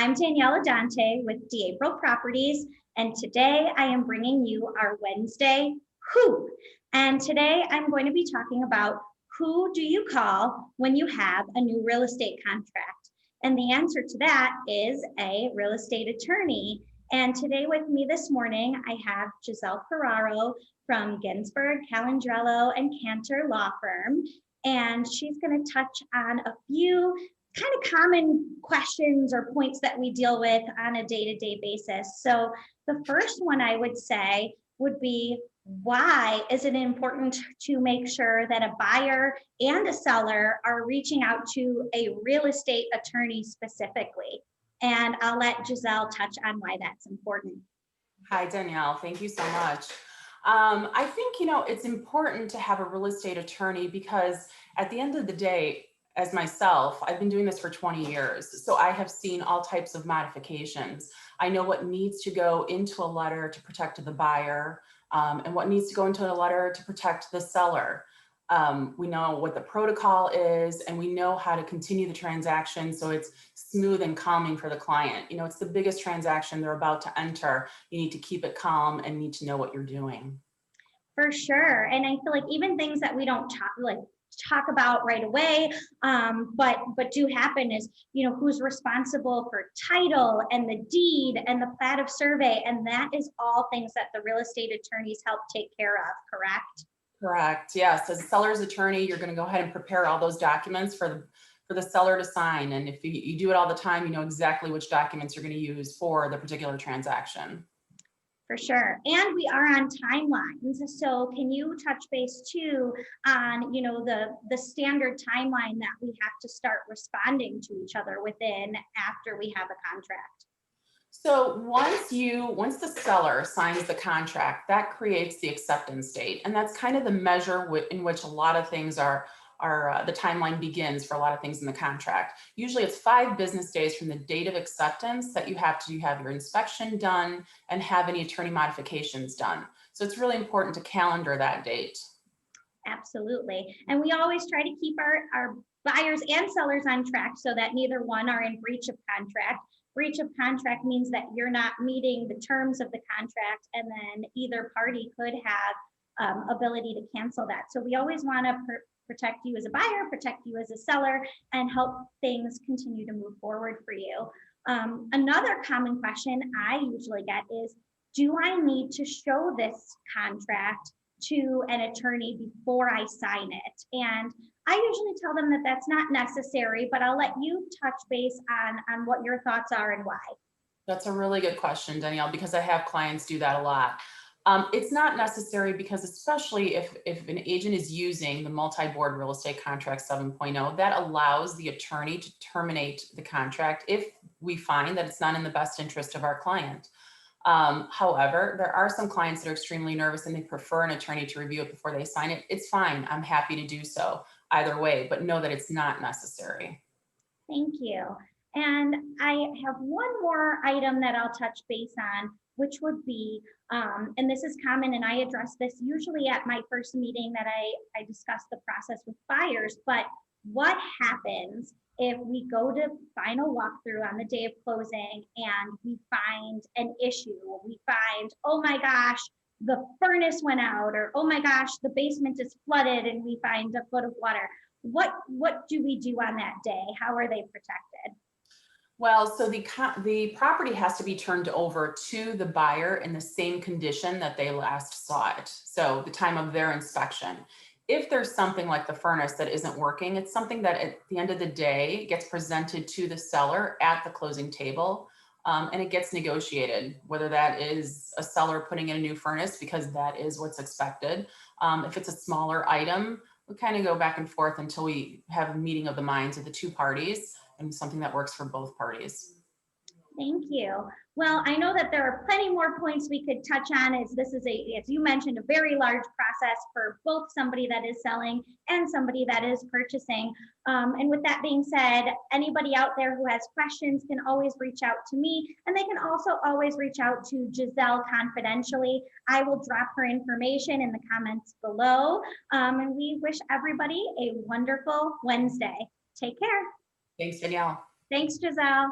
I'm Danielle with D'April Properties, and today I am bringing you our Wednesday Who. And today I'm going to be talking about who do you call when you have a new real estate contract? And the answer to that is a real estate attorney. And today with me this morning, I have Giselle Ferraro from Ginsberg, Calandrello, and Cantor Law Firm. And she's going to touch on a few kind of common questions or points that we deal with on a day-to-day basis. So the first one I would say would be, why is it important to make sure that a buyer and a seller are reaching out to a real estate attorney specifically? And I'll let Giselle touch on why that's important. Hi, Danielle. Thank you so much. I think, it's important to have a real estate attorney because at the end of the day, as myself, I've been doing this for 20 years. So I have seen all types of modifications. I know what needs to go into a letter to protect the buyer and what needs to go into a letter to protect the seller. We know what the protocol is, and we know how to continue the transaction so it's smooth and calming for the client. It's the biggest transaction they're about to enter. You need to keep it calm and need to know what you're doing. For sure. And I feel like even things that we don't talk about right away, but do happen is, who's responsible for title and the deed and the plat of survey. And that is all things that the real estate attorneys help take care of, correct? Correct. Yes. As a seller's attorney, you're going to go ahead and prepare all those documents for the seller to sign. And if you do it all the time, you know exactly which documents you're going to use for the particular transaction. For sure. And we are on timelines. So can you touch base too on, the standard timeline that we have to start responding to each other within after we have a contract? So once the seller signs the contract, that creates the acceptance date. And that's kind of the measure in which a lot of things the timeline begins for a lot of things in the contract. Usually it's 5 business days from the date of acceptance that you have to have your inspection done and have any attorney modifications done. So it's really important to calendar that date. Absolutely. And we always try to keep our buyers and sellers on track so that neither one are in breach of contract. Breach of contract means that you're not meeting the terms of the contract, and then either party could have ability to cancel that. So we always want to protect you as a buyer, protect you as a seller, and help things continue to move forward for you. Another common question I usually get is, do I need to show this contract to an attorney before I sign it? And I usually tell them that that's not necessary, but I'll let you touch base on what your thoughts are and why. That's a really good question, Danielle, because I have clients do that a lot. It's not necessary because especially if an agent is using the multi-board real estate contract 7.0, that allows the attorney to terminate the contract if we find that it's not in the best interest of our client. However, there are some clients that are extremely nervous and they prefer an attorney to review it before they sign it. It's fine. I'm happy to do so either way, but know that it's not necessary. Thank you. And I have one more item that I'll touch base on, which would be, and this is common, and I address this usually at my first meeting that I discuss the process with buyers, but what happens if we go to final walkthrough on the day of closing and we find an issue? We find, oh my gosh, the furnace went out, or oh my gosh, the basement is flooded and we find a foot of water. What do we do on that day? How are they protected? Well, so the property has to be turned over to the buyer in the same condition that they last saw it. So the time of their inspection. If there's something like the furnace that isn't working, it's something that at the end of the day gets presented to the seller at the closing table, and it gets negotiated, whether that is a seller putting in a new furnace because that is what's expected. If it's a smaller item, we kind of go back and forth until we have a meeting of the minds of the two parties and something that works for both parties. Thank you. Well, I know that there are plenty more points we could touch on, as this is as you mentioned, a very large process for both somebody that is selling and somebody that is purchasing. And with that being said, anybody out there who has questions can always reach out to me, and they can also always reach out to Giselle confidentially. I will drop her information in the comments below. And we wish everybody a wonderful Wednesday. Take care. Thanks, Danielle. Thanks, Giselle.